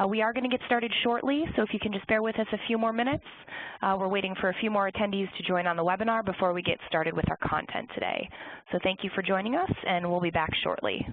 We are going to get started shortly, so if you can just bear with us a few more minutes. We're waiting for a few more attendees to join on the webinar before we get started with our content today. So thank you for joining us, and we'll be back shortly.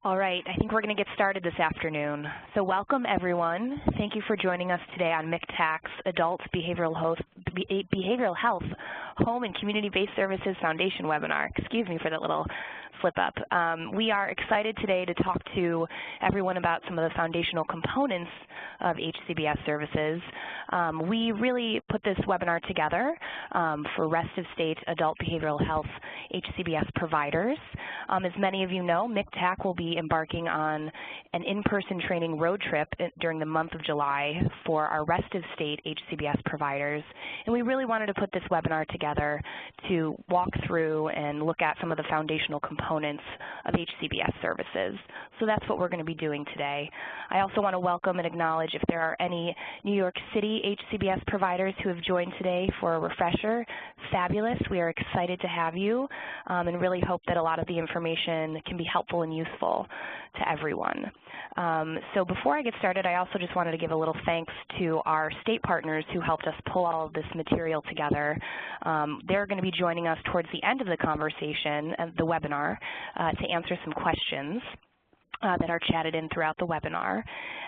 All right, I think we're going to get started this afternoon. So welcome, everyone. Thank you for joining us today on MCTAC's Adult Behavioral Health Home and Community-Based Services Foundation webinar. Excuse me for that little slip up. We are excited today to talk to everyone about some of the foundational components of HCBS services. We really put this webinar together for rest of state adult behavioral health HCBS providers. As many of you know, MCTAC will be embarking on an in-person training road trip during the month of July for our rest of state HCBS providers. And we really wanted to put this webinar together to walk through and look at some of the foundational components of HCBS services. So that's what we're going to be doing today. I also want to welcome and acknowledge if there are any New York City HCBS providers who have joined today for a refresher. Fabulous. We are excited to have you and really hope that a lot of the information can be helpful and useful to everyone. So before I get started, I also just wanted to give a little thanks to our state partners who helped us pull all of this material together. They're going to be joining us towards the end of the conversation, the webinar, to answer some questions that are chatted in throughout the webinar.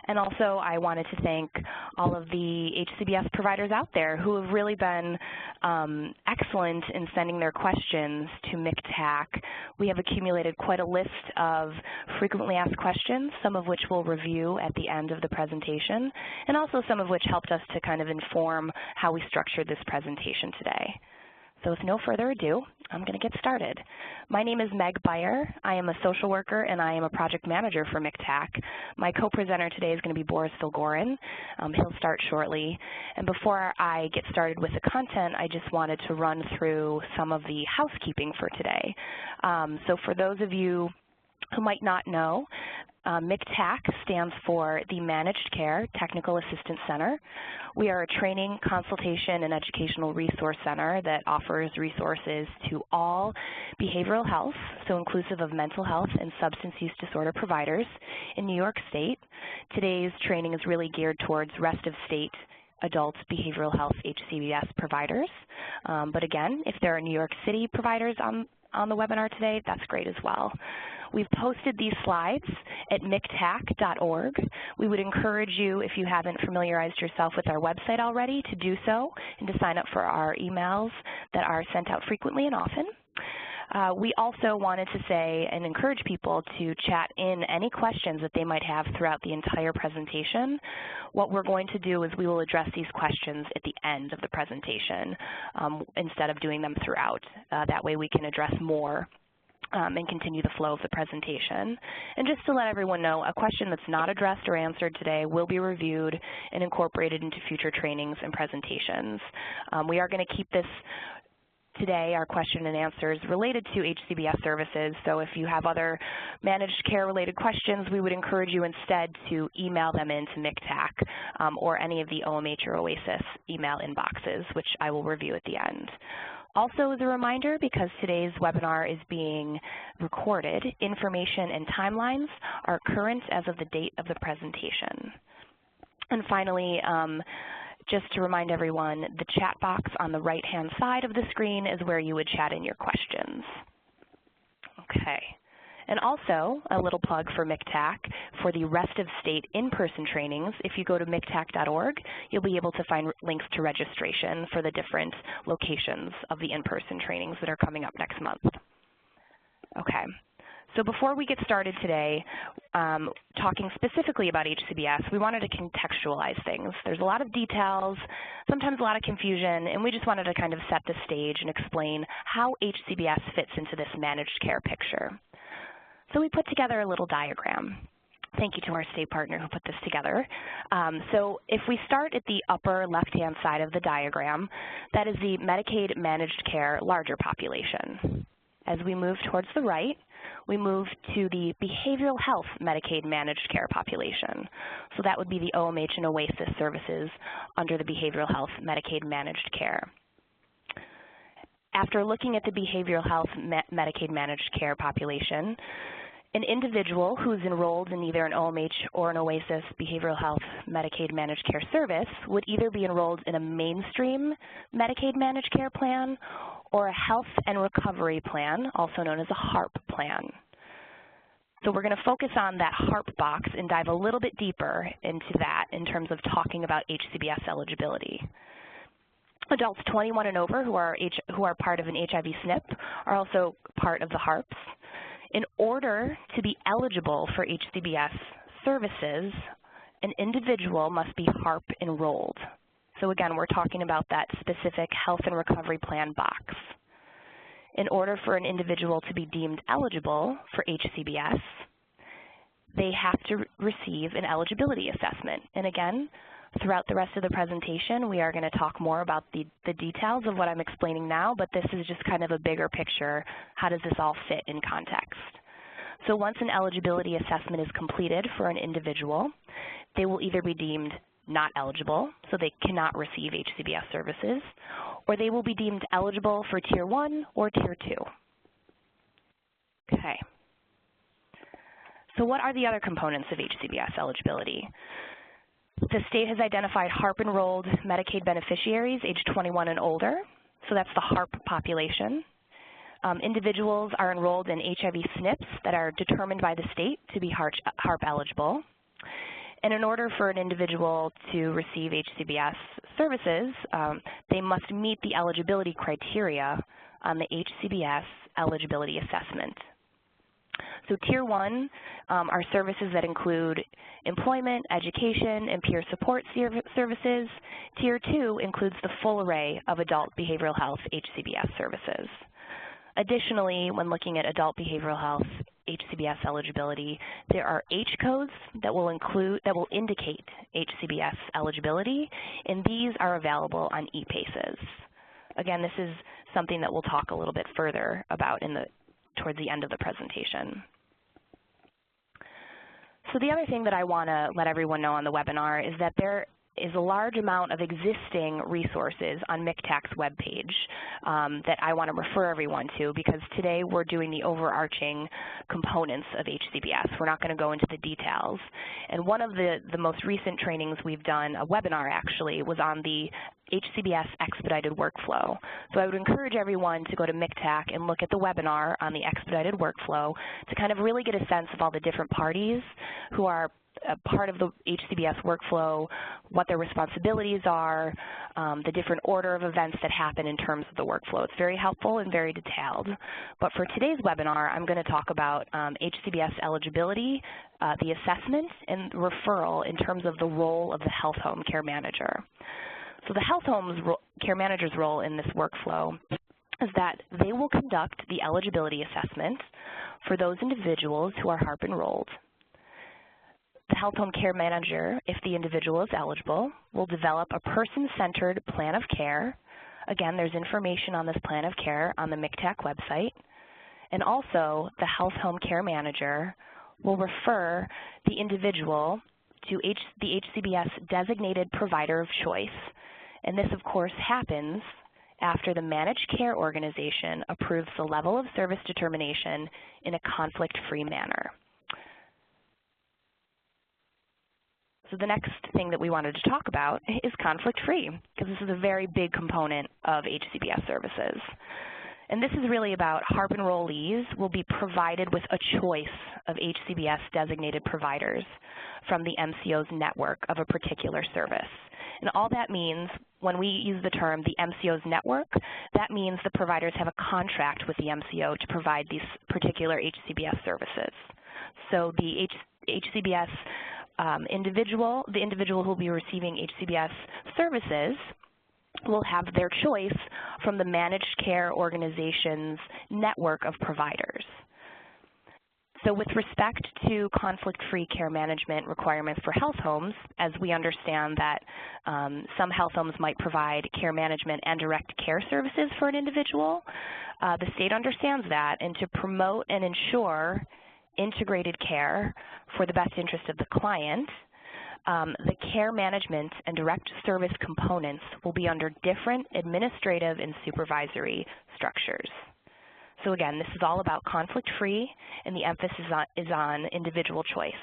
And also I wanted to thank all of the HCBS providers out there who have really been excellent in sending their questions to MCTAC. We have accumulated quite a list of frequently asked questions, some of which we'll review at the end of the presentation, and also some of which helped us to kind of inform how we structured this presentation today. So with no further ado, I'm going to get started. My name is Meg Beyer. I am a social worker and I am a project manager for MCTAC. My co-presenter today is going to be Boris Filgorin. He'll start shortly. And before I get started with the content, I just wanted to run through some of the housekeeping for today. So for those of you who might not know, MCTAC stands for the Managed Care Technical Assistance Center. We are a training, consultation, and educational resource center that offers resources to all behavioral health, so inclusive of mental health and substance use disorder providers in New York State. Today's training is really geared towards rest of state adult behavioral health HCBS providers. But again, if there are New York City providers on on the webinar today, that's great as well. We've posted these slides at mictac.org. We would encourage you, if you haven't familiarized yourself with our website already, to do so and to sign up for our emails that are sent out frequently and often. We also wanted to say and encourage people to chat in any questions that they might have throughout the entire presentation. What we're going to do is we will address these questions at the end of the presentation instead of doing them throughout. That way we can address more and continue the flow of the presentation. And just to let everyone know, a question that's not addressed or answered today will be reviewed and incorporated into future trainings and presentations. We are going to keep this today, our question and answers related to HCBS services. So if you have other managed care related questions, we would encourage you instead to email them into MCTAC or any of the OMH or OASIS email inboxes, which I will review at the end. Also, as a reminder, because today's webinar is being recorded, information and timelines are current as of the date of the presentation. And finally, just to remind everyone, the chat box on the right-hand side of the screen is where you would chat in your questions. Okay. And also, a little plug for MCTAC, for the rest of state in-person trainings, if you go to mctac.org, you'll be able to find links to registration for the different locations of the in-person trainings that are coming up next month. Okay. So before we get started today, talking specifically about HCBS, we wanted to contextualize things. There's a lot of details, sometimes a lot of confusion, and we just wanted to kind of set the stage and explain how HCBS fits into this managed care picture. So we put together a little diagram. Thank you to our state partner who put this together. So if we start at the upper left-hand side of the diagram, that is the Medicaid managed care larger population. As we move towards the right, we move to the behavioral health Medicaid managed care population. So that would be the OMH and OASIS services under the behavioral health Medicaid managed care. After looking at the behavioral health Medicaid managed care population, an individual who's enrolled in either an OMH or an OASIS behavioral health Medicaid managed care service would either be enrolled in a mainstream Medicaid managed care plan or a health and recovery plan, also known as a HARP plan. So we're going to focus on that HARP box and dive a little bit deeper into that in terms of talking about HCBS eligibility. Adults 21 and over who are part of an HIV SNP are also part of the HARPs. In order to be eligible for HCBS services, an individual must be HARP enrolled. So again, we're talking about that specific health and recovery plan box. In order for an individual to be deemed eligible for HCBS, they have to receive an eligibility assessment. And again, throughout the rest of the presentation, we are going to talk more about the details of what I'm explaining now, but this is just kind of a bigger picture. How does this all fit in context? So once an eligibility assessment is completed for an individual, they will either be deemed not eligible, so they cannot receive HCBS services, or they will be deemed eligible for Tier 1 or Tier 2. Okay. So what are the other components of HCBS eligibility? The state has identified HARP-enrolled Medicaid beneficiaries aged 21 and older, so that's the HARP population. Individuals are enrolled in HIV SNPs that are determined by the state to be HARP eligible. And in order for an individual to receive HCBS services, they must meet the eligibility criteria on the HCBS eligibility assessment. So Tier 1 are services that include employment, education, and peer support services. Tier 2 includes the full array of adult behavioral health HCBS services. Additionally, when looking at adult behavioral health HCBS eligibility, there are H codes that will indicate HCBS eligibility, and these are available on e-PACEs. Again, this is something that we'll talk a little bit further about towards the end of the presentation. So the other thing that I want to let everyone know on the webinar is that there is a large amount of existing resources on MCTAC's webpage that I want to refer everyone to, because today we're doing the overarching components of HCBS. We're not going to go into the details. And one of the most recent trainings we've done, a webinar actually, was on the HCBS expedited workflow. So I would encourage everyone to go to MCTAC and look at the webinar on the expedited workflow to kind of really get a sense of all the different parties who are a part of the HCBS workflow, what their responsibilities are, the different order of events that happen in terms of the workflow. It's very helpful and very detailed. But for today's webinar, I'm going to talk about HCBS eligibility, the assessment, and referral in terms of the role of the health home care manager. So the health home care manager's role in this workflow is that they will conduct the eligibility assessment for those individuals who are HARP enrolled. The health home care manager, if the individual is eligible, will develop a person-centered plan of care. Again, there's information on this plan of care on the MCTAC website. And also, the health home care manager will refer the individual to the HCBS designated provider of choice. And this, of course, happens after the managed care organization approves the level of service determination in a conflict-free manner. So the next thing that we wanted to talk about is conflict-free, because this is a very big component of HCBS services. And this is really about HARP enrollees will be provided with a choice of HCBS designated providers from the MCO's network of a particular service. And all that means, when we use the term the MCO's network, that means the providers have a contract with the MCO to provide these particular HCBS services. So the HCBS the individual who will be receiving HCBS services will have their choice from the managed care organization's network of providers. So with respect to conflict-free care management requirements for health homes, as we understand that some health homes might provide care management and direct care services for an individual, the state understands that, and to promote and ensure integrated care for the best interest of the client, the care management and direct service components will be under different administrative and supervisory structures. So again, this is all about conflict-free, and the emphasis is on individual choice.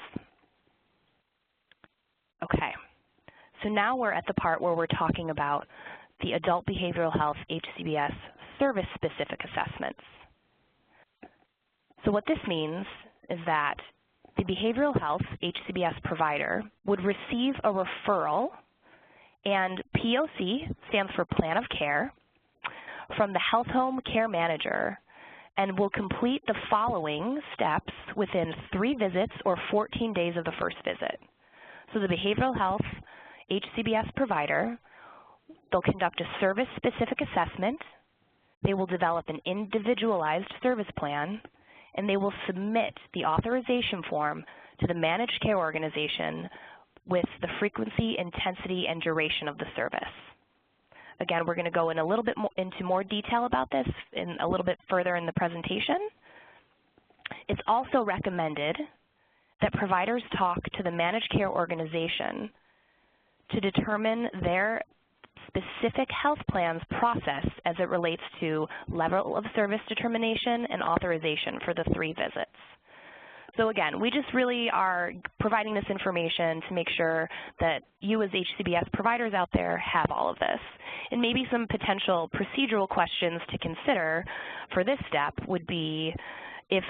Okay, so now we're at the part where we're talking about the adult behavioral health HCBS service-specific assessments. So what this means is that the behavioral health HCBS provider would receive a referral, and POC stands for Plan of Care, from the health home care manager, and will complete the following steps within 3 visits or 14 days of the first visit. So the behavioral health HCBS provider, they'll conduct a service-specific assessment, they will develop an individualized service plan, and they will submit the authorization form to the managed care organization with the frequency, intensity, and duration of the service. Again, we're going to go in a little bit into more detail about this in a little bit further in the presentation. It's also recommended that providers talk to the managed care organization to determine their specific health plan's process as it relates to level of service determination and authorization for the 3 visits. So again, we just really are providing this information to make sure that you as HCBS providers out there have all of this. And maybe some potential procedural questions to consider for this step would be, if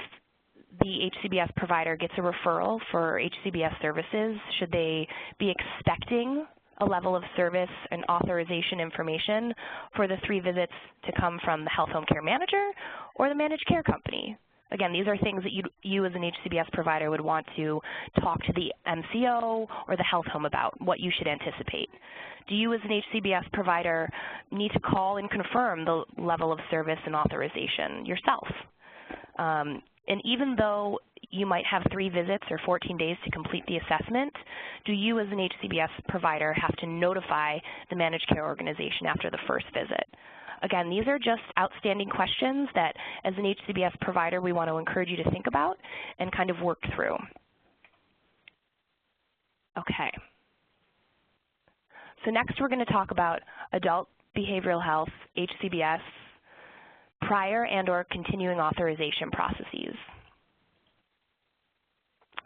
the HCBS provider gets a referral for HCBS services, should they be expecting a level of service and authorization information for the 3 visits to come from the health home care manager or the managed care company? Again, these are things that you as an HCBS provider would want to talk to the MCO or the health home about, what you should anticipate. Do you as an HCBS provider need to call and confirm the level of service and authorization yourself? And even though you might have 3 visits or 14 days to complete the assessment, do you as an HCBS provider have to notify the managed care organization after the first visit? Again, these are just outstanding questions that as an HCBS provider we want to encourage you to think about and kind of work through. Okay. So next we're going to talk about adult behavioral health, HCBS, prior and or continuing authorization processes.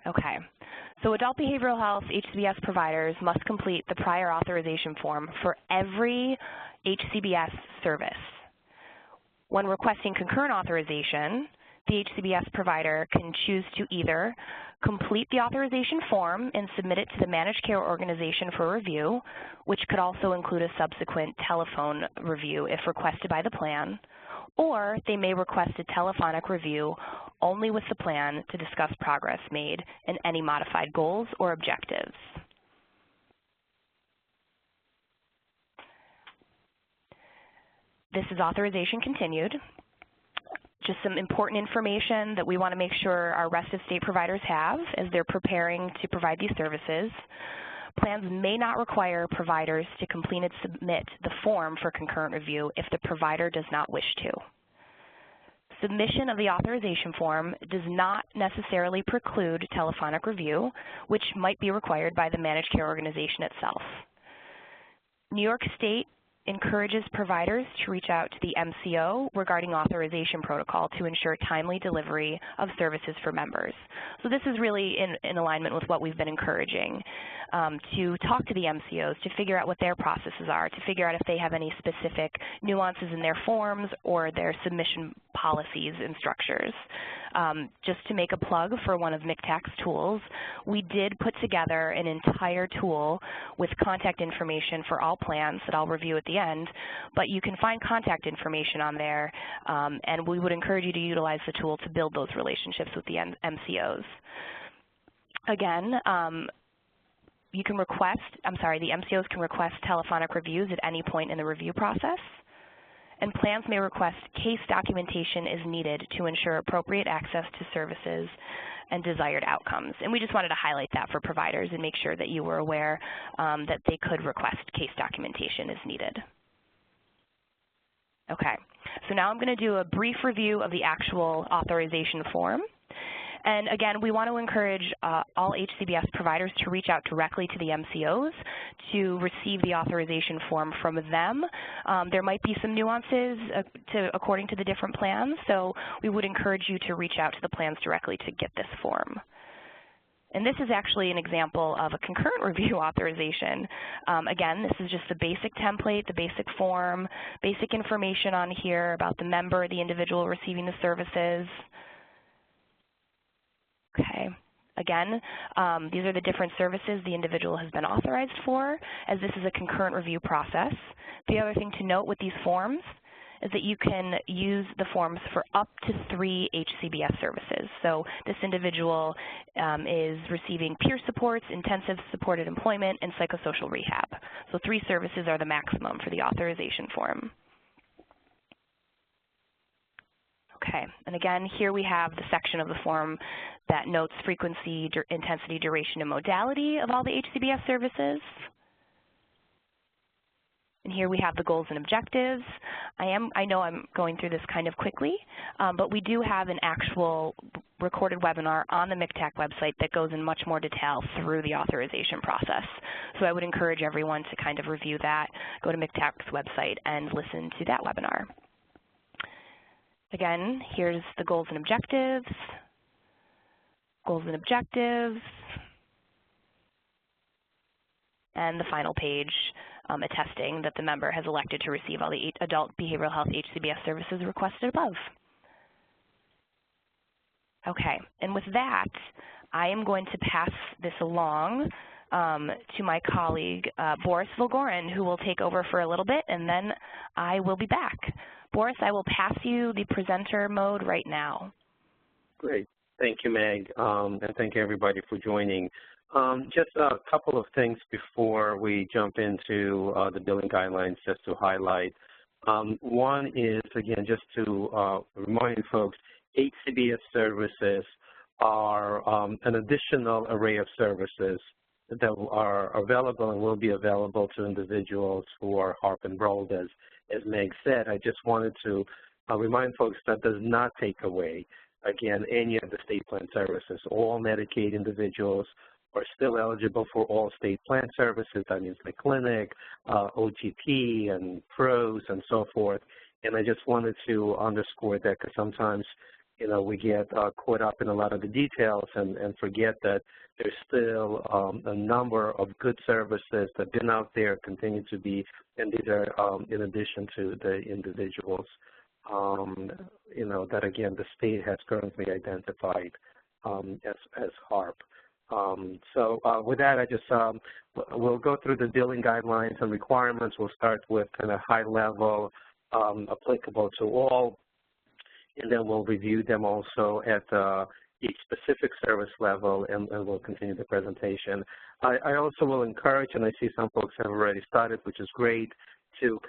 Okay, so adult behavioral health HCBS providers must complete the prior authorization form for every HCBS service. When requesting concurrent authorization, the HCBS provider can choose to either complete the authorization form and submit it to the managed care organization for review, which could also include a subsequent telephone review if requested by the plan, or they may request a telephonic review only with the plan to discuss progress made and any modified goals or objectives. This is authorization continued. Just some important information that we want to make sure our rest of state providers have as they're preparing to provide these services. Plans may not require providers to complete and submit the form for concurrent review if the provider does not wish to. Submission of the authorization form does not necessarily preclude telephonic review, which might be required by the managed care organization itself. New York State encourages providers to reach out to the MCO regarding authorization protocol to ensure timely delivery of services for members. So this is really in alignment with what we've been encouraging, to talk to the MCOs, to figure out what their processes are, to figure out if they have any specific nuances in their forms or their submission policies and structures. Just to make a plug for one of MCTAC's tools, we did put together an entire tool with contact information for all plans that I'll review at the end, but you can find contact information on there, and we would encourage you to utilize the tool to build those relationships with the MCOs. Again, you can request, the MCOs can request telephonic reviews at any point in the review process, and plans may request case documentation as needed to ensure appropriate access to services and desired outcomes. And we just wanted to highlight that for providers and make sure that you were aware that they could request case documentation as needed. Okay, so now I'm going to do a brief review of the actual authorization form. And again, we want to encourage all HCBS providers to reach out directly to the MCOs to receive the authorization form from them. There might be some nuances according to the different plans, so we would encourage you to reach out to the plans directly to get this form. And this is actually an example of a concurrent review authorization. Again, this is just the basic template, the basic form, basic information on here about the member, the individual receiving the services. Okay. Again, these are the different services the individual has been authorized for, as this is a concurrent review process. The other thing to note with these forms is that you can use the forms for up to 3 HCBS services. So this individual is receiving peer supports, intensive supported employment, and psychosocial rehab. So 3 services are the maximum for the authorization form. Okay, and again, here we have the section of the form that notes frequency, intensity, duration, and modality of all the HCBS services. And here we have the goals and objectives. I know I'm going through this kind of quickly, but we do have an actual recorded webinar on the MCTAC website that goes in much more detail through the authorization process. So I would encourage everyone to kind of review that, go to MCTAC's website, and listen to that webinar. Again, here's the goals and objectives, and the final page attesting that the member has elected to receive all the adult behavioral health HCBS services requested above. Okay, and with that, I am going to pass this along to my colleague, Boris Volgorin, who will take over for a little bit, and then I will be back. Boris, I will pass you the presenter mode right now. Great. Thank you, Meg, and thank you, everybody, for joining. Just a couple of things before we jump into the billing guidelines, just to highlight. One is, again, just to remind folks, HCBS services are an additional array of services that are available and will be available to individuals who are HARP enrolled. As Meg said, I just wanted to remind folks that does not take away, again, any of the state plan services. All Medicaid individuals are still eligible for all state plan services. That means the clinic, OTP, and PROS, and so forth. And I just wanted to underscore that because sometimes, we get caught up in a lot of the details and forget that there's still a number of good services that have been out there, continue to be, and these are in addition to the individuals, that again the state has currently identified as HARP. So with that, I just we'll go through the billing guidelines and requirements. We'll start with kind of high level, applicable to all, and then we'll review them also at each specific service level, and we'll continue the presentation. I also will encourage, and I see some folks have already started, which is great, to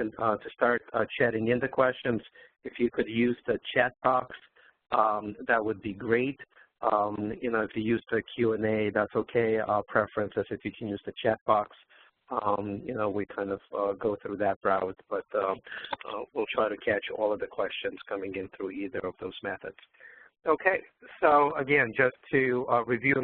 start chatting in the questions. If you could use the chat box, that would be great. If you use the Q&A, that's okay. Our preference is if you can use the chat box. We kind of go through that route, but we'll try to catch all of the questions coming in through either of those methods. Okay, so again, just to review,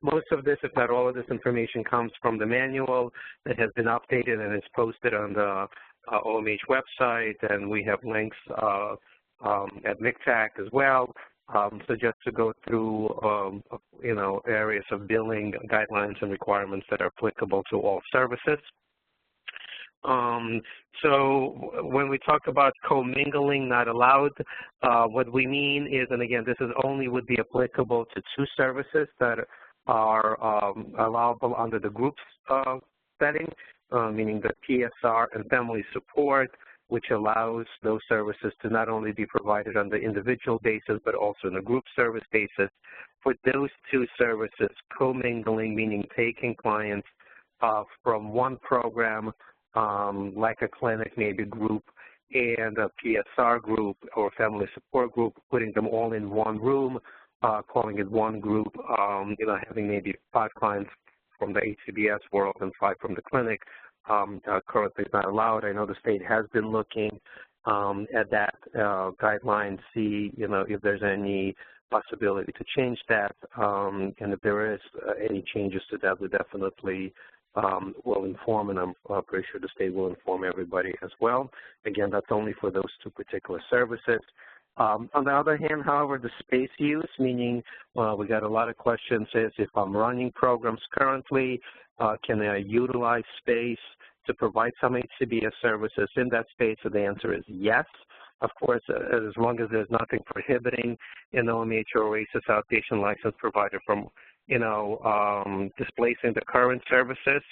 most of this, if not all of this information comes from the manual that has been updated and is posted on the OMH website, and we have links at MCTAC as well. So just to go through, areas of billing guidelines and requirements that are applicable to all services. So when we talk about commingling not allowed, what we mean is, and again, this is only would be applicable to two services that are allowable under the groups setting, meaning the PSR and family support, which allows those services to not only be provided on the individual basis, but also on a group service basis. For those two services, commingling, meaning taking clients from one program, like a clinic, maybe group, and a PSR group or family support group, putting them all in one room, calling it one group, having maybe 5 clients from the HCBS world and 5 from the clinic. Currently is not allowed. I know the state has been looking at that guideline, see if there's any possibility to change that, and if there is any changes to that, we definitely will inform, and I'm pretty sure the state will inform everybody as well. Again, that's only for those two particular services. On the other hand, however, the space use, meaning we got a lot of questions, is if I'm running programs currently, can I utilize space to provide some HCBS services in that space? So the answer is yes. Of course, as long as there's nothing prohibiting an OMH or OASIS outpatient license provider from, displacing the current services,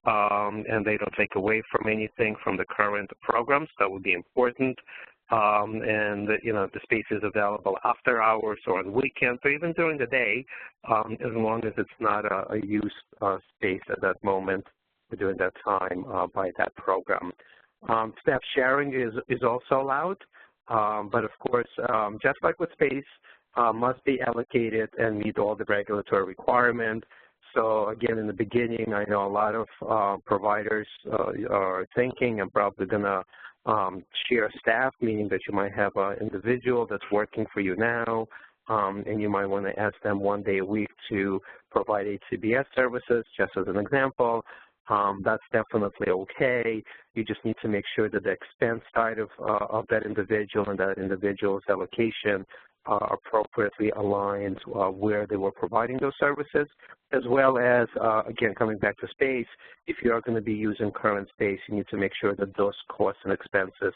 and they don't take away from anything from the current programs, that would be important. And the space is available after hours or on weekends or even during the day, as long as it's not a used space at that moment or during that time by that program. Staff sharing is also allowed, but of course, just like with space, must be allocated and meet all the regulatory requirements. So again, in the beginning, I know a lot of providers are thinking and probably going to share staff, meaning that you might have an individual that's working for you now, and you might want to ask them 1 day a week to provide HCBS services, just as an example. That's definitely okay. You just need to make sure that the expense side of that individual and that individual's allocation appropriately aligns where they were providing those services, as well as, again, coming back to space, if you are going to be using current space, you need to make sure that those costs and expenses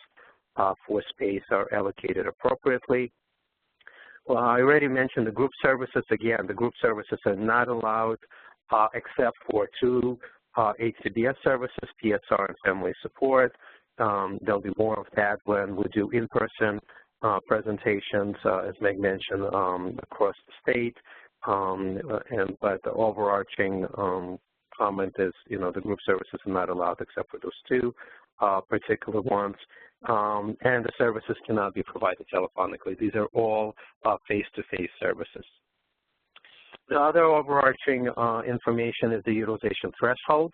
for space are allocated appropriately. Well, I already mentioned the group services. Again, the group services are not allowed except for 2 HCBS services, PSR and family support. There'll be more of that when we do in-person presentations, as Meg mentioned, across the state. But the overarching comment is, the group services are not allowed except for those 2 particular ones. And the services cannot be provided telephonically. These are all face-to-face services. The other overarching information is the utilization thresholds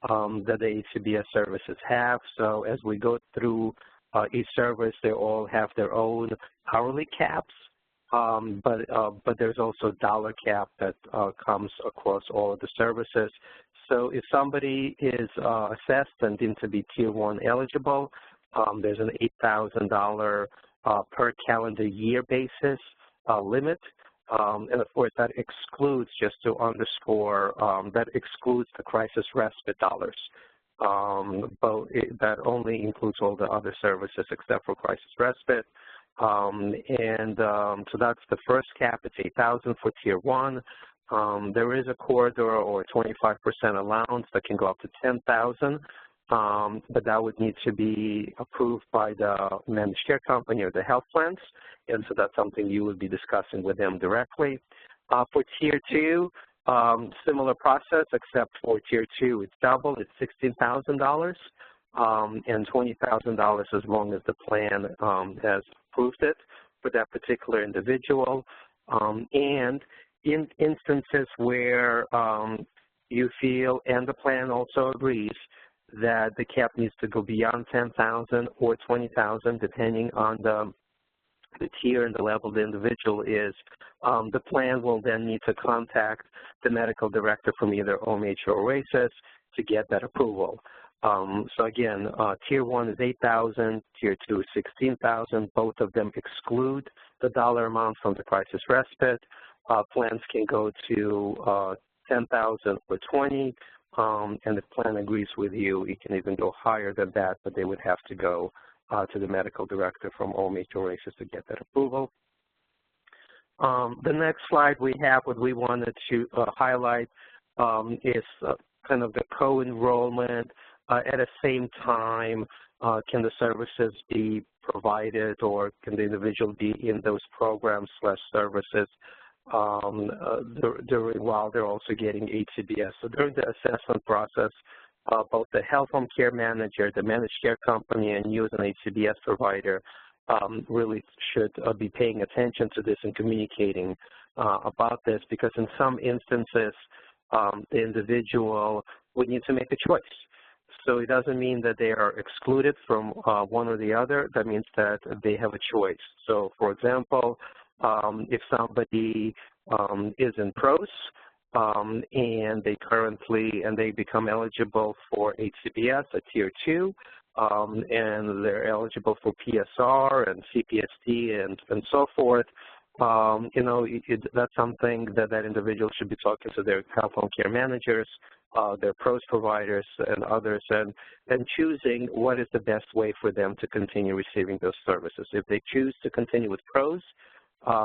that the HCBS services have. So as we go through each service, they all have their own hourly caps but there's also a dollar cap that comes across all of the services. So if somebody is assessed and deemed to be Tier 1 eligible, there's an $8,000 per calendar year basis limit. And of course, that excludes, just to underscore, that excludes the crisis respite dollars. That only includes all the other services except for crisis respite. So that's the first cap. It's $8,000 for Tier 1. There is a corridor or 25% allowance that can go up to $10,000, but that would need to be approved by the managed care company or the health plans, and so that's something you would be discussing with them directly. For Tier 2, similar process, except for Tier 2, it's double. It's $16,000 and $20,000 as long as the plan has approved it for that particular individual. And in instances where you feel, and the plan also agrees, that the cap needs to go beyond $10,000 or $20,000, depending on the tier and the level the individual is, the plan will then need to contact the medical director from either OMH or OASIS to get that approval. So again, Tier 1 is $8,000, Tier 2 is $16,000. Both of them exclude the dollar amount from the crisis respite. Plans can go to $10,000 or $20,000, and if plan agrees with you, it can even go higher than that, but they would have to go to the medical director from OMH or OASIS to get that approval. The next slide we have, what we wanted to highlight is kind of the co-enrollment. At the same time, can the services be provided, or can the individual be in those programs / services while they're also getting HCBS? So during the assessment process, both the health home care manager, the managed care company, and you as an HCBS provider really should be paying attention to this and communicating about this, because in some instances, the individual would need to make a choice. So it doesn't mean that they are excluded from one or the other. That means that they have a choice. So, for example, if somebody is in PROS and they become eligible for HCBS at Tier 2, and they're eligible for PSR and CPST and so forth, that's something that that individual should be talking to their health home care managers, their PROS providers, and others, and choosing what is the best way for them to continue receiving those services. If they choose to continue with PROS,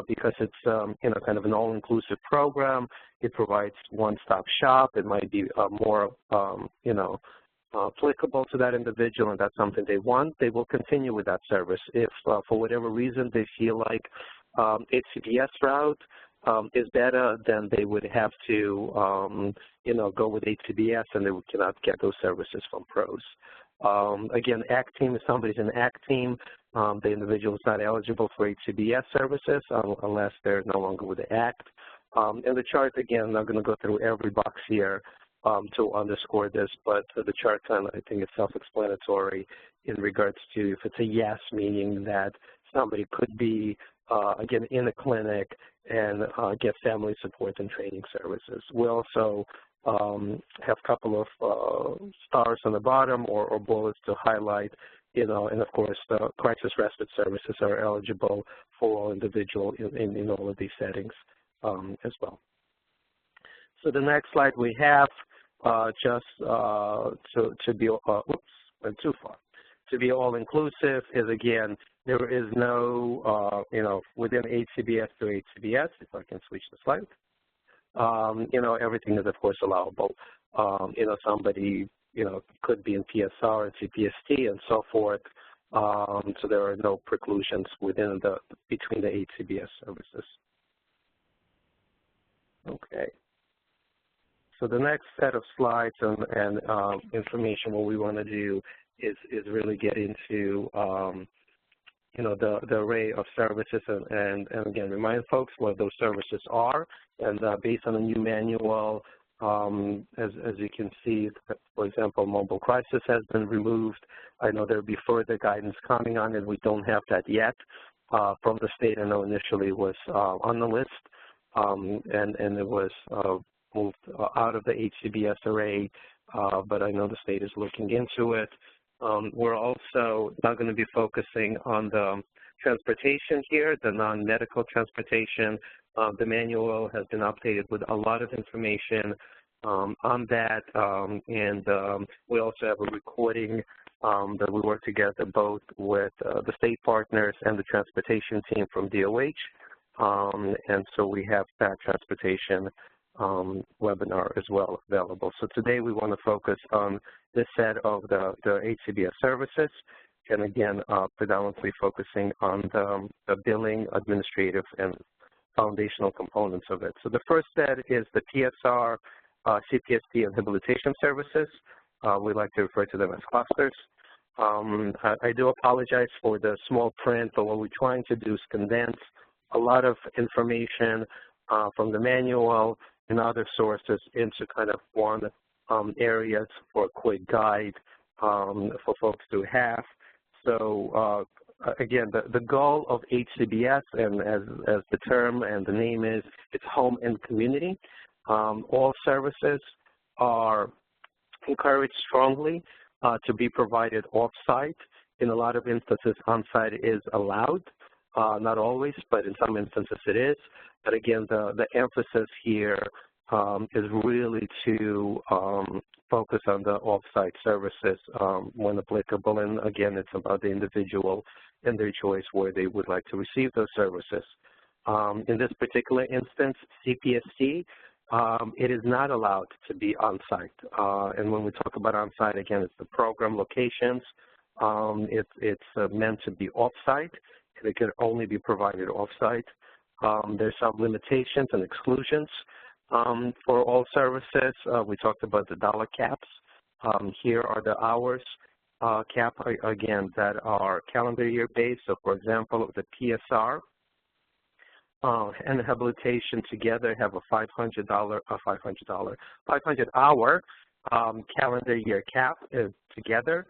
because it's kind of an all-inclusive program, it provides one-stop shop. It might be more applicable to that individual, and that's something they want. They will continue with that service. If for whatever reason they feel like HCBS route is better, then they would have to go with HCBS, and they cannot get those services from PROS. Again, ACT team, if somebody's in ACT team, the individual is not eligible for HCBS services unless they're no longer with the ACT. And the chart, again, I'm not going to go through every box here to underscore this, but the chart kind of, I think, is self-explanatory in regards to if it's a yes, meaning that somebody could be, again, in a clinic and get family support and training services. We also have a couple of stars on the bottom or bullets to highlight, and of course the crisis respite services are eligible for all individuals in all of these settings as well. So the next slide we have, just to be, oops, went too far. To be all-inclusive is, again, there is no, within HCBS to HCBS, if I can switch the slide, everything is, of course, allowable. Somebody, could be in PSR and CPST and so forth, so there are no preclusions between the HCBS services. Okay. So the next set of slides and information, what we want to do is really get into the array of services and again remind folks what those services are, and based on the new manual, as you can see, for example, mobile crisis has been removed. I know there'll be further guidance coming on it. We don't have that yet. from the state. I know initially was on the list, and it was moved out of the HCBS array, but I know the state is looking into it. We're also not going to be focusing on the transportation here, the non-medical transportation. The manual has been updated with a lot of information on that, and we also have a recording that we work together both with the state partners and the transportation team from DOH, and so we have that transportation webinar as well available. So today we want to focus on this set of the HCBS services, and again, predominantly focusing on the billing, administrative, and foundational components of it. So the first set is the PSR, CPST, and habilitation services. We like to refer to them as clusters. I do apologize for the small print, but what we're trying to do is condense a lot of information from the manual and other sources into kind of one area for a quick guide for folks to have. So again, the goal of HCBS, and as the term and the name is, it's home and community. All services are encouraged strongly to be provided off-site. In a lot of instances, on-site is allowed. Not always, but in some instances it is. But again, the emphasis here is really to focus on the off-site services when applicable. And again, it's about the individual and their choice where they would like to receive those services. In this particular instance, CPST, it is not allowed to be on-site. And when we talk about on-site, again, it's the program locations. It's meant to be off-site. It can only be provided off-site. There's some limitations and exclusions for all services. We talked about the dollar caps. Here are the hours cap, again, that are calendar year based. So for example, the PSR and the habilitation together have a $500 500-hour calendar year cap together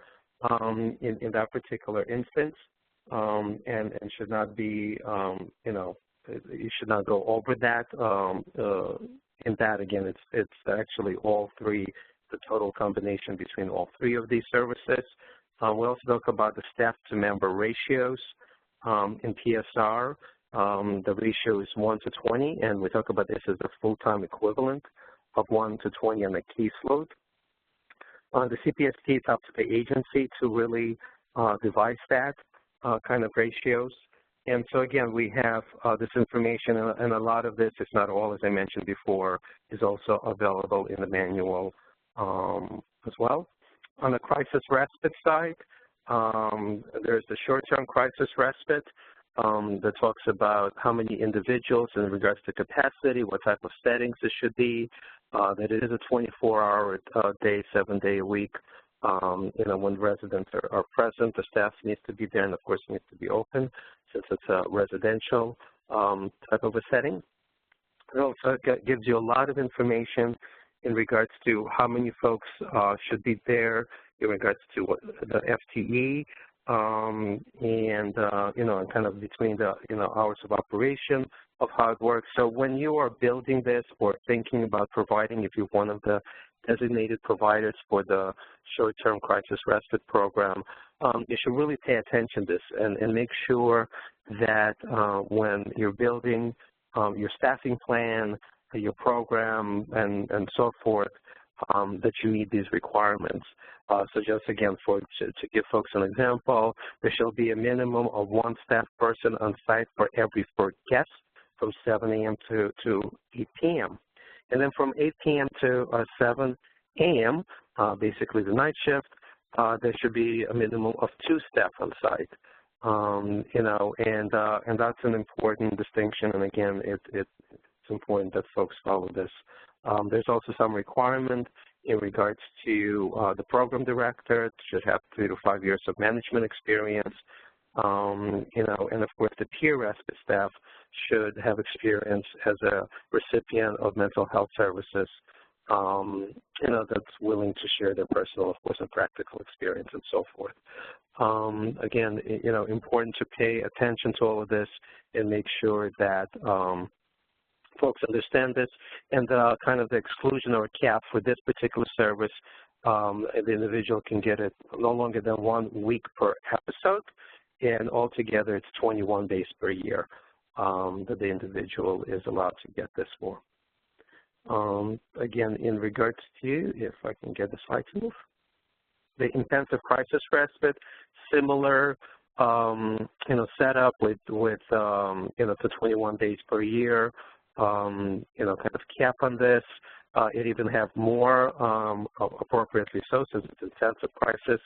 in that particular instance. And should not be, you should not go over that. In that, again, it's actually all three, the total combination between all three of these services. We also talk about the staff-to-member ratios in PSR. The ratio is 1 to 20, and we talk about this as the full-time equivalent of 1 to 20 on the caseload. The CPST, it's up to the agency to really devise that kind of ratios. And so again, we have this information, and a lot of this, if not all, as I mentioned before, is also available in the manual as well. On the crisis respite side, there's the short-term crisis respite that talks about how many individuals in regards to capacity, what type of settings it should be, that it is a 24-hour day, 7-day a week. When residents are present, the staff needs to be there, and of course needs to be open since it's a residential type of a setting. It also gives you a lot of information in regards to how many folks should be there, in regards to the FTE, and kind of between the hours of operation of how it works. So when you are building this or thinking about providing, if you're one of the designated providers for the short-term crisis respite program, you should really pay attention to this and make sure that when you're building your staffing plan, your program, and so forth, that you meet these requirements. So just again, to give folks an example, there shall be a minimum of 1 staff person on site for every 4 guests from 7 a.m. to 8 p.m. And then from 8 p.m. to 7 a.m., basically the night shift, there should be a minimum of 2 staff on site. And that's an important distinction. And again, it's important that folks follow this. There's also some requirement in regards to the program director. It should have 3 to 5 years of management experience. And of course the peer respite staff should have experience as a recipient of mental health services that's willing to share their personal, of course, and practical experience and so forth. Again, important to pay attention to all of this and make sure that folks understand this, and kind of the exclusion or cap for this particular service, the individual can get it no longer than 1 week per episode, and altogether it's 21 days per year that the individual is allowed to get this for. Again, in regards to, if I can get the slide to move, the intensive crisis respite, similar, setup with to 21 days per year, kind of cap on this. It even have more, appropriately so, since it's intensive crisis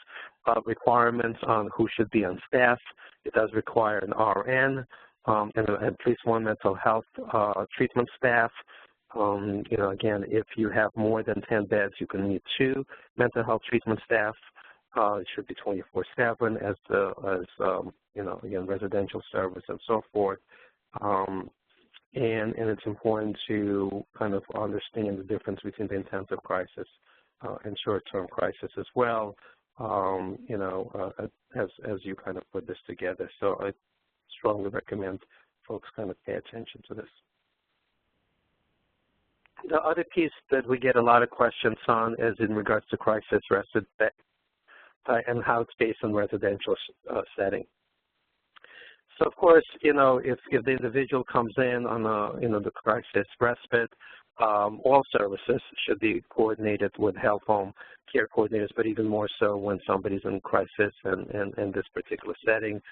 requirements on who should be on staff. It does require an RN and at least one mental health treatment staff. Again, if you have more than 10 beds, you can need 2 mental health treatment staff. It should be 24/7 as again, residential service and so forth. And it's important to kind of understand the difference between the intensive crisis and short-term crisis as well, as you kind of put this together. So I strongly recommend folks kind of pay attention to this. The other piece that we get a lot of questions on is in regards to crisis respite and how it's based on residential setting. So of course, if the individual comes in on the crisis respite, all services should be coordinated with health home care coordinators, but even more so when somebody's in crisis and this particular setting.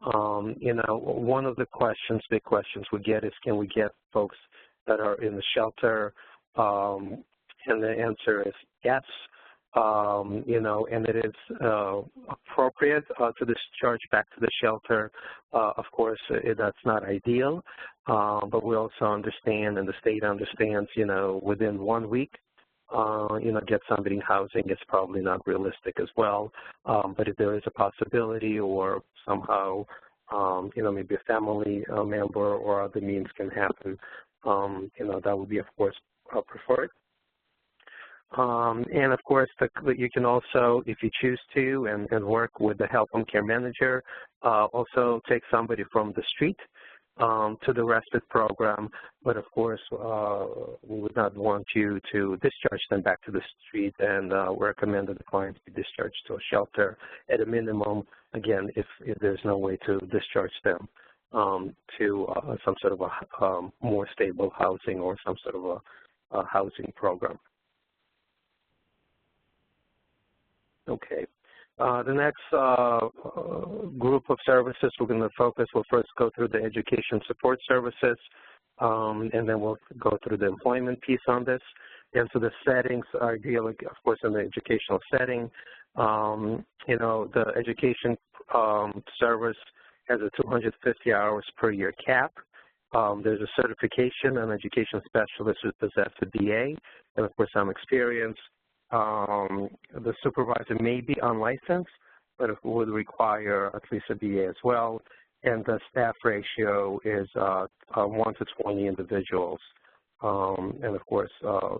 One of the big questions we get is, can we get folks that are in the shelter? And the answer is yes. And it is appropriate to discharge back to the shelter. Of course, that's not ideal, but we also understand, and the state understands, within 1 week, get somebody in housing is probably not realistic as well. But if there is a possibility, or somehow, maybe a family member or other means can happen, that would be, of course, preferred. And of course, you can also, if you choose to, and work with the health home care manager, also take somebody from the street to the respite program. But of course, we would not want you to discharge them back to the street, and we recommend that the clients be discharged to a shelter at a minimum, again, if there's no way to discharge them to some sort of a more stable housing or some sort of a housing program. Okay. The next group of services we're going to focus, we'll first go through the education support services, and then we'll go through the employment piece on this. And so the settings are ideally, of course, in the educational setting. The education service has a 250 hours per year cap. There's a certification, an education specialist who possesses a BA, and of course some experience. The supervisor may be unlicensed, but it would require at least a BA as well. And the staff ratio is 1 to 20 individuals. And of course,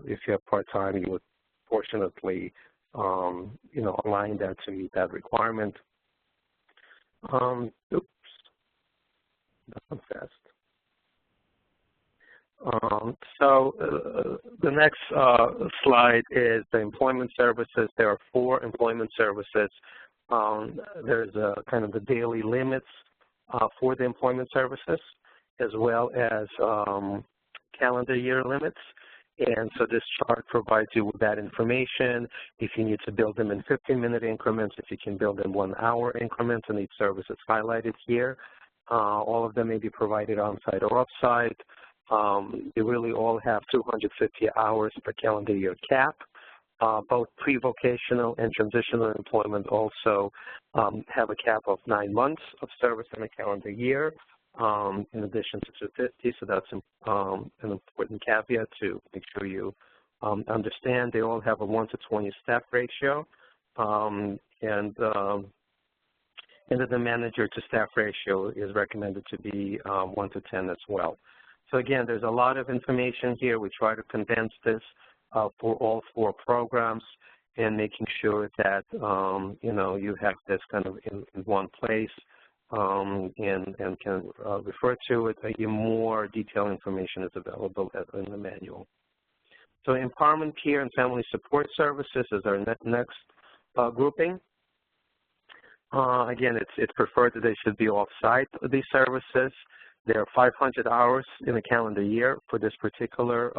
if you have part-time, you would fortunately, align that to meet that requirement. Oops, that went fast. The next slide is the employment services. There are 4 employment services. There's kind of the daily limits for the employment services, as well as calendar year limits. And so this chart provides you with that information. If you need to build them in 15-minute increments, if you can build in 1-hour increments, and each service is highlighted here. All of them may be provided on-site or off-site. They really all have 250 hours per calendar year cap. Both pre-vocational and transitional employment also have a cap of 9 months of service in a calendar year, in addition to 250. So that's an important caveat to make sure you understand. They all have a 1 to 20 staff ratio, and the manager to staff ratio is recommended to be 1 to 10 as well. So again, there's a lot of information here. We try to condense this for all 4 programs, and making sure that you have this kind of in one place and can refer to it. More detailed information is available in the manual. So empowerment care and family support services is our next grouping. Again, it's preferred that they should be off-site, these services. There are 500 hours in a calendar year for this particular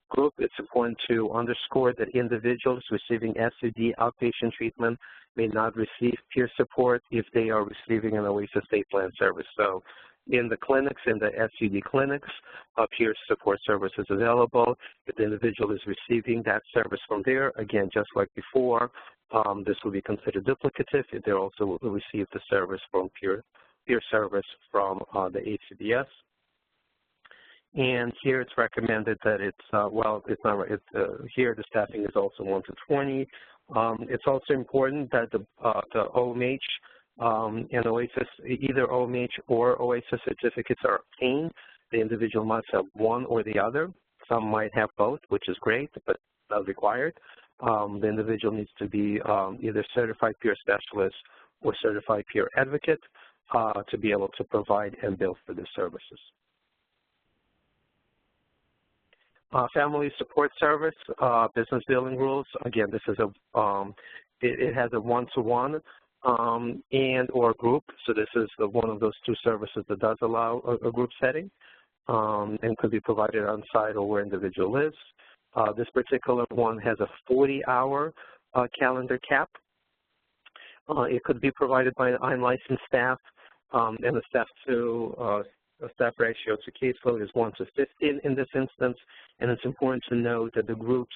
group. It's important to underscore that individuals receiving SUD outpatient treatment may not receive peer support if they are receiving an OASIS state plan service. So in the clinics, in the SUD clinics, peer support service is available. If the individual is receiving that service from there, again, just like before, this will be considered duplicative if they also receive the service from peer service from the HCBS. And here it's recommended that here the staffing is also 1 to 20. It's also important that the OMH and OASIS, either OMH or OASIS certificates are obtained. The individual must have one or the other. Some might have both, which is great, but not required. The individual needs to be either certified peer specialist or certified peer advocate to be able to provide and bill for the services. Family support service, business billing rules. Again, this is it has a one-to-one and or group. So this is one of those 2 services that does allow a group setting and could be provided on site or where individual is. This particular one has a 40-hour calendar cap. It could be provided by unlicensed staff, and the staff ratio to caseload is 1 to 15 in this instance, and it's important to note that the groups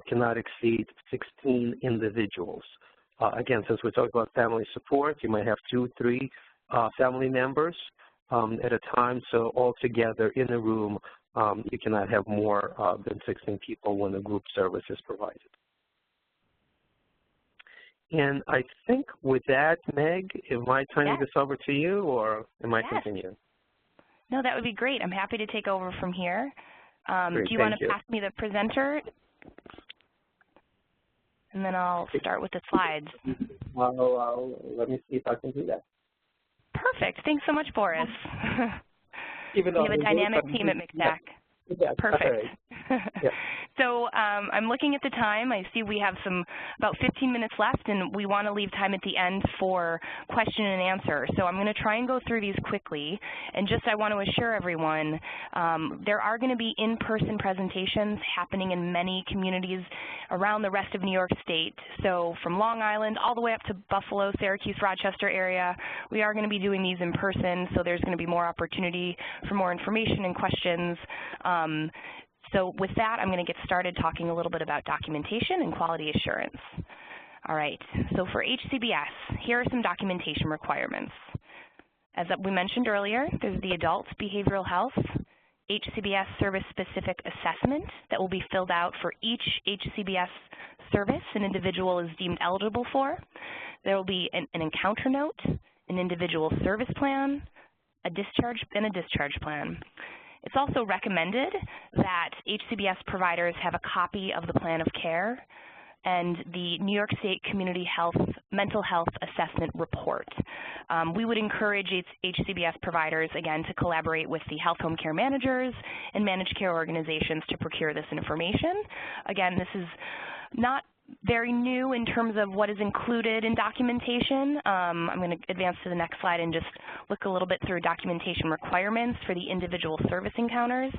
cannot exceed 16 individuals. Again, since we're talking about family support, you might have 2, 3 family members at a time, so altogether in a room, you cannot have more than 16 people when a group service is provided. And I think with that, Meg, am I turning this over to you, or am I continuing? No, that would be great. I'm happy to take over from here. Great, do you want to pass me the presenter? And then I'll start with the slides. Let me see if I can do that. Perfect. Thanks so much, Boris. We have a dynamic team at MCTAC. Yeah, perfect. Yeah. So I'm looking at the time. I see we have about 15 minutes left, and we want to leave time at the end for question and answer. So I'm going to try and go through these quickly. And just I want to assure everyone, there are going to be in-person presentations happening in many communities around the rest of New York State. So from Long Island all the way up to Buffalo, Syracuse, Rochester area, we are going to be doing these in person. So there's going to be more opportunity for more information and questions. So with that, I'm going to get started talking a little bit about documentation and quality assurance. All right, so for HCBS, here are some documentation requirements. As we mentioned earlier, there's the Adult Behavioral Health HCBS Service-Specific Assessment that will be filled out for each HCBS service an individual is deemed eligible for. There will be an encounter note, an individual service plan, a discharge plan. It's also recommended that HCBS providers have a copy of the plan of care and the New York State Community Health Mental Health Assessment Report. We would encourage HCBS providers, again, to collaborate with the health home care managers and managed care organizations to procure this information. Again, this is not very new in terms of what is included in documentation. I'm going to advance to the next slide and just look a little bit through documentation requirements for the individual service encounters.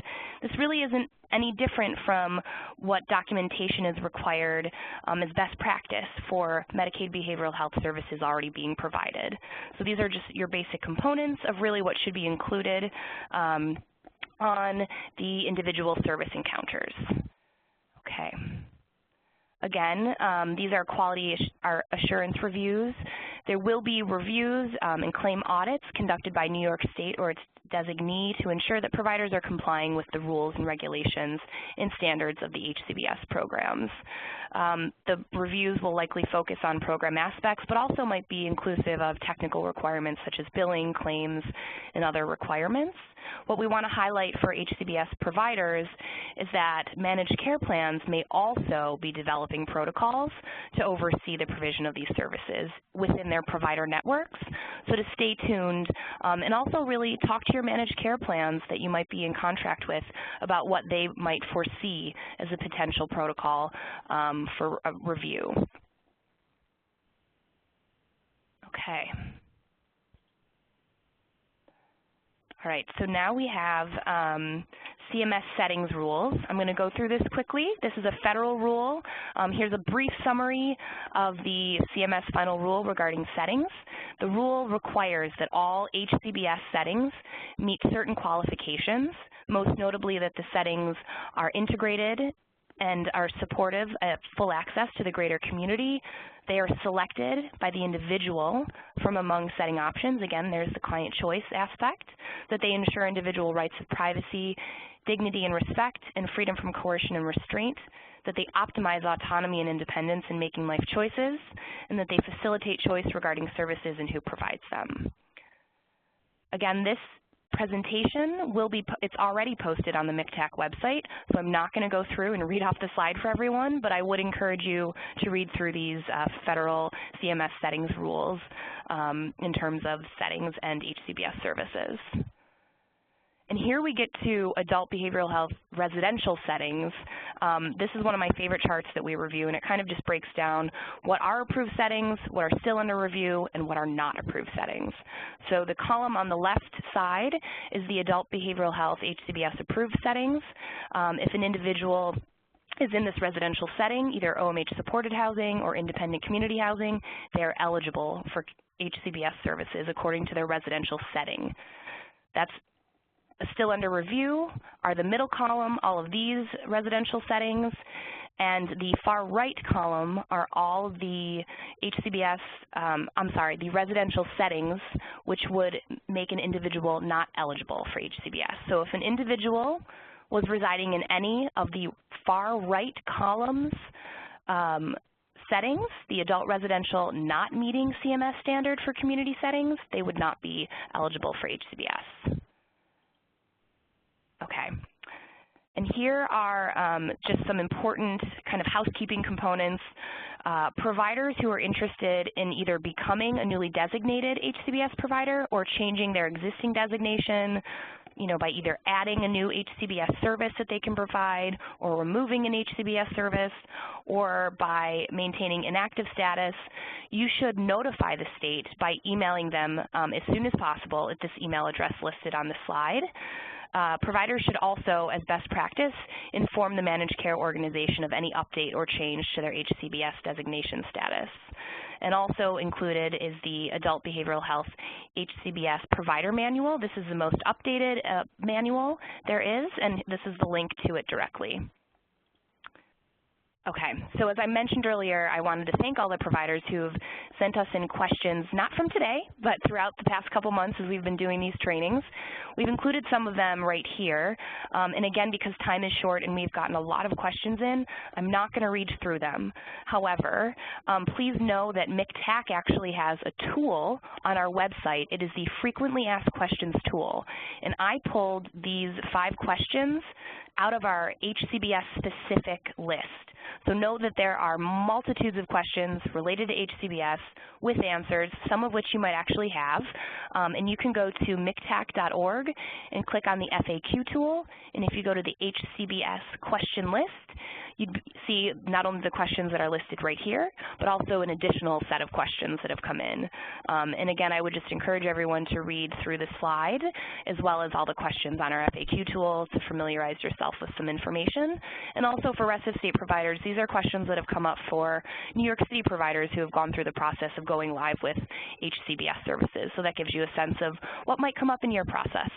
This really isn't any different from what documentation is required as best practice for Medicaid behavioral health services already being provided. So these are just your basic components of really what should be included on the individual service encounters. Okay. Again, these are quality assurance reviews. There will be reviews and claim audits conducted by New York State or its designee to ensure that providers are complying with the rules and regulations and standards of the HCBS programs. The reviews will likely focus on program aspects, but also might be inclusive of technical requirements such as billing, claims, and other requirements. What we want to highlight for HCBS providers is that managed care plans may also be developing protocols to oversee the provision of these services within their provider networks. So to stay tuned and also really talk to your managed care plans that you might be in contract with about what they might foresee as a potential protocol for a review. Okay. All right, so now we have CMS settings rules. I'm going to go through this quickly. This is a federal rule. Here's a brief summary of the CMS final rule regarding settings. The rule requires that all HCBS settings meet certain qualifications, most notably that the settings are integrated and are supportive of full access to the greater community. They are selected by the individual from among setting options. Again, there's the client choice aspect. That they ensure individual rights of privacy, dignity and respect, and freedom from coercion and restraint. That they optimize autonomy and independence in making life choices. And that they facilitate choice regarding services and who provides them. Again, this presentation will be, it's already posted on the MCTAC website, so I'm not going to go through and read off the slide for everyone, but I would encourage you to read through these federal CMS settings rules in terms of settings and HCBS services. And here we get to adult behavioral health residential settings. This is one of my favorite charts that we review, and it kind of just breaks down what are approved settings, what are still under review, and what are not approved settings. So the column on the left side is the adult behavioral health HCBS approved settings. If an individual is in this residential setting, either OMH supported housing or independent community housing, they are eligible for HCBS services according to their residential setting. That's still under review are the middle column, all of these residential settings, and the far right column are all the HCBS, the residential settings which would make an individual not eligible for HCBS. So if an individual was residing in any of the far right columns settings, the adult residential not meeting CMS standard for community settings, they would not be eligible for HCBS. Okay, and here are just some important kind of housekeeping components. Providers who are interested in either becoming a newly designated HCBS provider or changing their existing designation, by either adding a new HCBS service that they can provide or removing an HCBS service or by maintaining inactive status, you should notify the state by emailing them as soon as possible at this email address listed on the slide. Providers should also, as best practice, inform the managed care organization of any update or change to their HCBS designation status. And also included is the Adult Behavioral Health HCBS Provider Manual. This is the most updated manual there is, and this is the link to it directly. Okay, so as I mentioned earlier, I wanted to thank all the providers who have sent us in questions, not from today, but throughout the past couple months as we've been doing these trainings. We've included some of them right here, and again, because time is short and we've gotten a lot of questions in, I'm not going to read through them. However, please know that MCTAC actually has a tool on our website. It is the Frequently Asked Questions tool, and I pulled these 5 questions out of our HCBS-specific list. So know that there are multitudes of questions related to HCBS with answers, some of which you might actually have. And you can go to mctac.org and click on the FAQ tool. And if you go to the HCBS question list, you'd see not only the questions that are listed right here, but also an additional set of questions that have come in. And again, I would just encourage everyone to read through the slide, as well as all the questions on our FAQ tool to familiarize yourself with some information. And also for rest of state providers, these are questions that have come up for New York City providers who have gone through the process of going live with HCBS services. So that gives you a sense of what might come up in your process.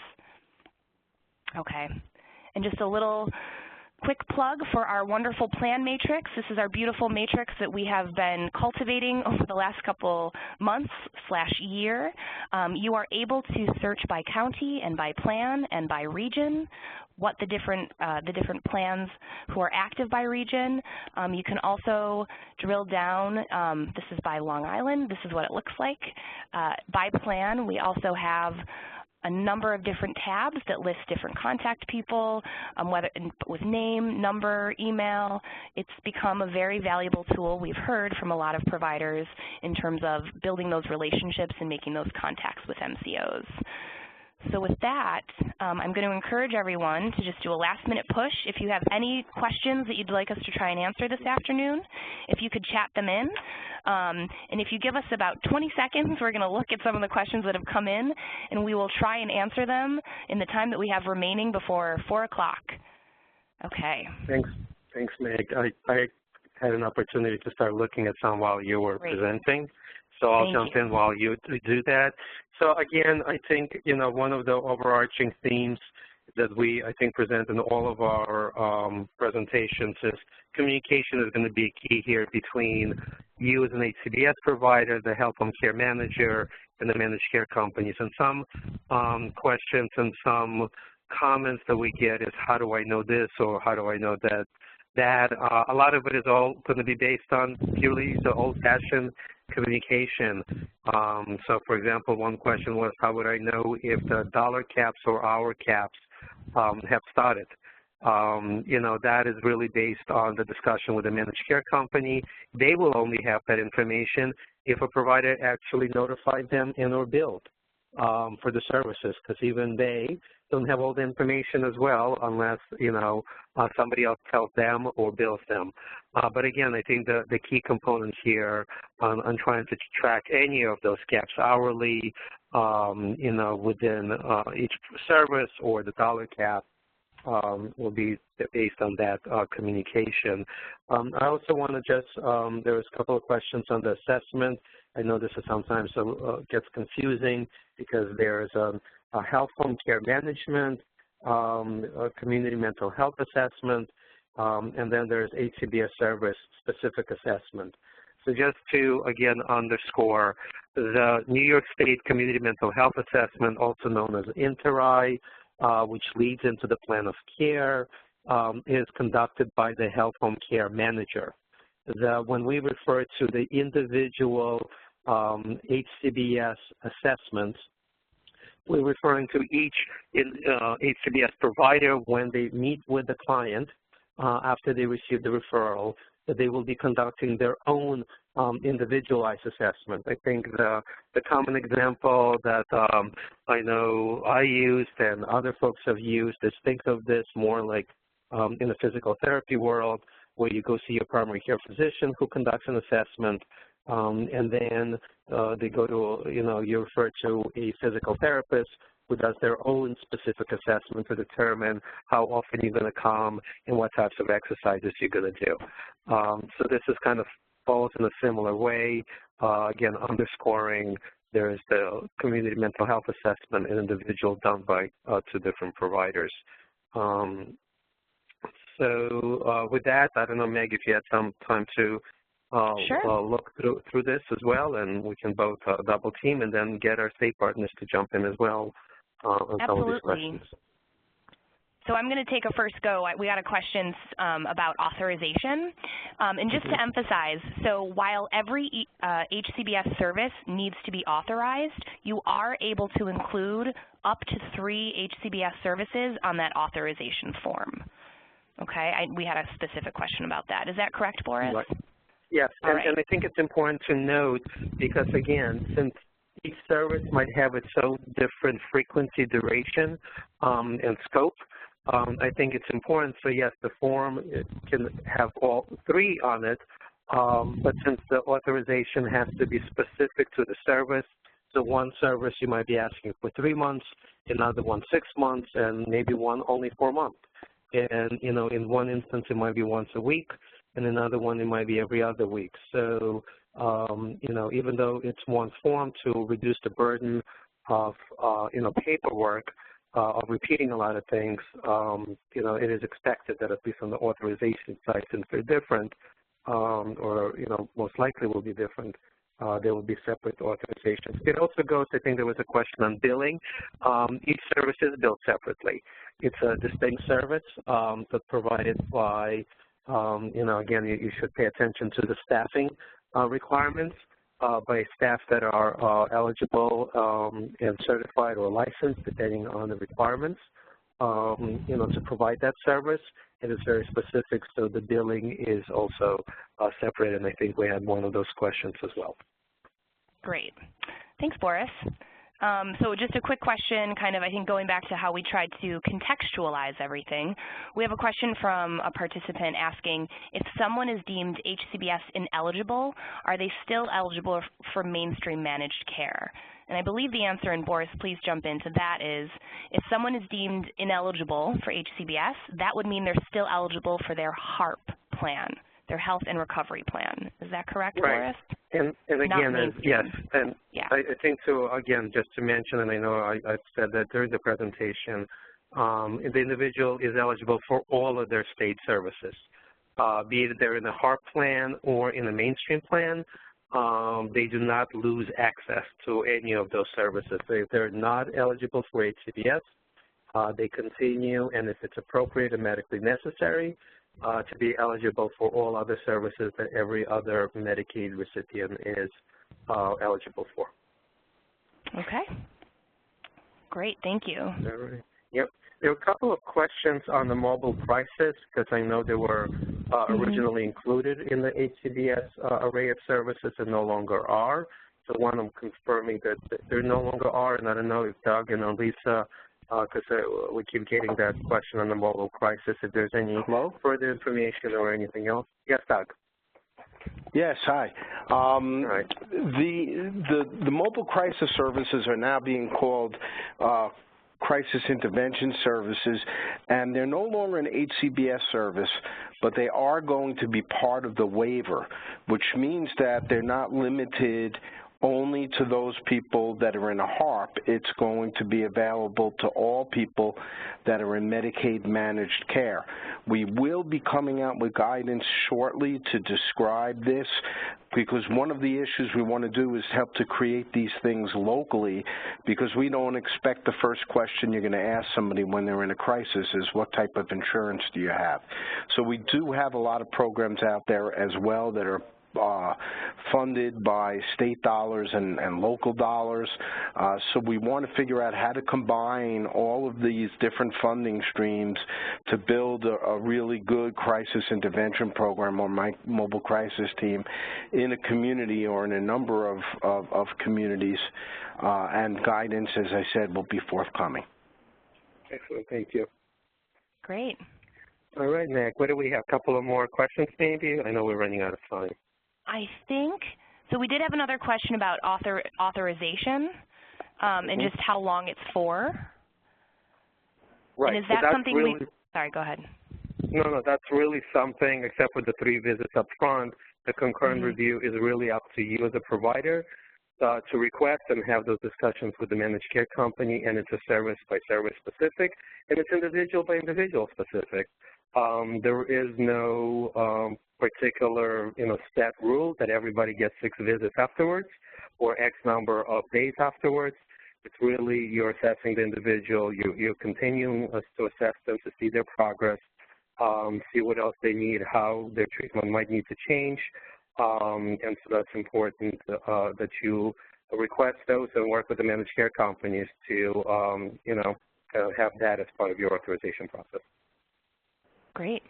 Okay, and just a little quick plug for our wonderful plan matrix. This is our beautiful matrix that we have been cultivating over the last couple months/year. You are able to search by county and by plan and by region what the different plans who are active by region. You can also drill down. This is by Long Island. This is what it looks like. By plan, we also have a number of different tabs that list different contact people, whether with name, number, email. It's become a very valuable tool, we've heard from a lot of providers, in terms of building those relationships and making those contacts with MCOs. So with that, I'm going to encourage everyone to just do a last-minute push. If you have any questions that you'd like us to try and answer this afternoon, if you could chat them in. And if you give us about 20 seconds, we're going to look at some of the questions that have come in, and we will try and answer them in the time that we have remaining before 4 o'clock. Okay. Thanks, Meg. I had an opportunity to start looking at some while you were presenting. So I'll jump in while you do that. So again, I think, one of the overarching themes that we, I think, present in all of our presentations is communication is going to be key here between you as an HCBS provider, the health home care manager, and the managed care companies. And some questions and some comments that we get is, how do I know this, or how do I know that? A lot of it is all going to be based on purely the old-fashioned communication. So, for example, one question was, how would I know if the dollar caps or hour caps have started? That is really based on the discussion with the managed care company. They will only have that information if a provider actually notified them and or billed for the services, because even they don't have all the information as well unless, somebody else tells them or bills them. But again, I think the key component here on trying to track any of those caps hourly, within each service or the dollar cap will be based on that communication. I also want to just, there was a couple of questions on the assessment. I know this is sometimes gets confusing because there's a health home care management, a community mental health assessment, and then there's HCBS service specific assessment. So just to, again, underscore, the New York State Community Mental Health Assessment, also known as INTERI, which leads into the plan of care, is conducted by the health home care manager. When we refer to the individual HCBS assessments, we're referring to each HCBS provider when they meet with the client after they receive the referral, that they will be conducting their own individualized assessment. I think the common example that I know I used and other folks have used is, think of this more like in the physical therapy world, where you go see your primary care physician who conducts an assessment, and then they go to, you refer to a physical therapist who does their own specific assessment to determine how often you're going to come and what types of exercises you're going to do. So this is kind of falls in a similar way, again, underscoring there is the community mental health assessment, an individual done by two different providers. So with that, I don't know, Meg, if you had some time to look through this as well, and we can both double team and then get our state partners to jump in as well on some of these questions. So I'm going to take a first go. We got a question about authorization. And just to emphasize, so while every HCBS service needs to be authorized, you are able to include up to 3 HCBS services on that authorization form. Okay, we had a specific question about that. Is that correct, Boris? Right. Yes, and I think it's important to note because, again, since each service might have its own different frequency, duration, and scope, I think it's important. So, yes, the form can have all 3 on it, but since the authorization has to be specific to the service, so one service you might be asking for 3 months, another one 6 months, and maybe one only 4 months. And, in one instance, it might be once a week, and another one, it might be every other week. So, even though it's one form to reduce the burden of, paperwork, of repeating a lot of things, it is expected that at least on the authorization side, since they're different, or, most likely will be different, there will be separate authorizations. It also goes, I think there was a question on billing. Each service is billed separately. It's a distinct service that's provided by, again, you should pay attention to the staffing requirements. by staff that are eligible and certified or licensed, depending on the requirements, to provide that service. It is very specific, so the billing is also separate, and I think we had one of those questions as well. Great. Thanks, Boris. So just a quick question, kind of, I think, going back to how we tried to contextualize everything. We have a question from a participant asking, if someone is deemed HCBS ineligible, are they still eligible for mainstream managed care? And I believe the answer, and Boris, please jump into that, is if someone is deemed ineligible for HCBS, that would mean they're still eligible for their HARP plan, their Health and Recovery Plan. Is that correct, right. Boris? And again, yes, and yeah. I think so, again, just to mention, and I know I've said that during the presentation, the individual is eligible for all of their state services, be it they're in a HARP plan or in a mainstream plan. They do not lose access to any of those services. So if they're not eligible for HCBS, they continue, and if it's appropriate and medically necessary, to be eligible for all other services that every other Medicaid recipient is eligible for. Okay. Great. Thank you. All right. Yep. There were a couple of questions on the mobile crisis, because I know they were originally included in the HCBS array of services and no longer are. So one, I'm confirming that they no longer are, and I don't know if Doug and Lisa, because we keep getting that question on the mobile crisis, if there's any further information or anything else. Yes, Doug. Yes, hi. Right. The mobile crisis services are now being called crisis intervention services, and they're no longer an HCBS service, but they are going to be part of the waiver, which means that they're not limited only to those people that are in a HARP. It's going to be available to all people that are in Medicaid managed care. We will be coming out with guidance shortly to describe this, because one of the issues we want to do is help to create these things locally, because we don't expect the first question you're going to ask somebody when they're in a crisis is, what type of insurance do you have? So we do have a lot of programs out there as well that are funded by state dollars and local dollars. So we want to figure out how to combine all of these different funding streams to build a really good crisis intervention program or mobile crisis team in a community or in a number of communities. And guidance, as I said, will be forthcoming. Excellent. Thank you. Great. All right, Nick, what do we have? A couple of more questions maybe? I know we're running out of time. I think, so we did have another question about authorization and just how long it's for. Right. And is that something really, sorry, go ahead. No, that's really something, except for the 3 visits up front, the concurrent review is really up to you as a provider to request and have those discussions with the managed care company, and it's a service by service specific, and it's individual by individual specific. There is no particular, set rule that everybody gets 6 visits afterwards or X number of days afterwards. It's really you're assessing the individual, you're continuing to assess them to see their progress, see what else they need, how their treatment might need to change, and so that's important that you request those and work with the managed care companies to, have that as part of your authorization process. Great.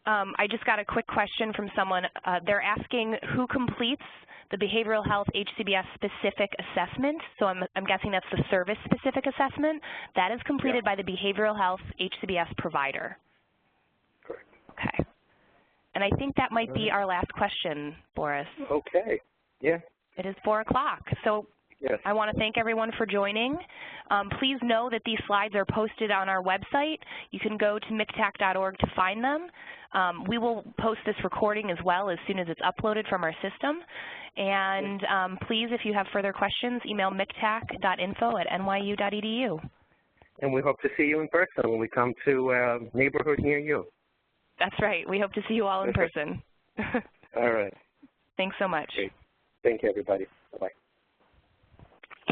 I just got a quick question from someone. They're asking who completes the behavioral health HCBS specific assessment. So I'm guessing that's the service specific assessment. That is completed by the behavioral health HCBS provider. Correct. Okay. And I think that might be our last question, Boris. Okay. Yeah. It is 4 o'clock. So yes. I want to thank everyone for joining. Please know that these slides are posted on our website. You can go to mictac.org to find them. We will post this recording as well as soon as it's uploaded from our system. And please, if you have further questions, email mictac.info@nyu.edu. And we hope to see you in person when we come to a neighborhood near you. That's right. We hope to see you all in person. All right. Thanks so much. Great. Thank you, everybody. Bye-bye.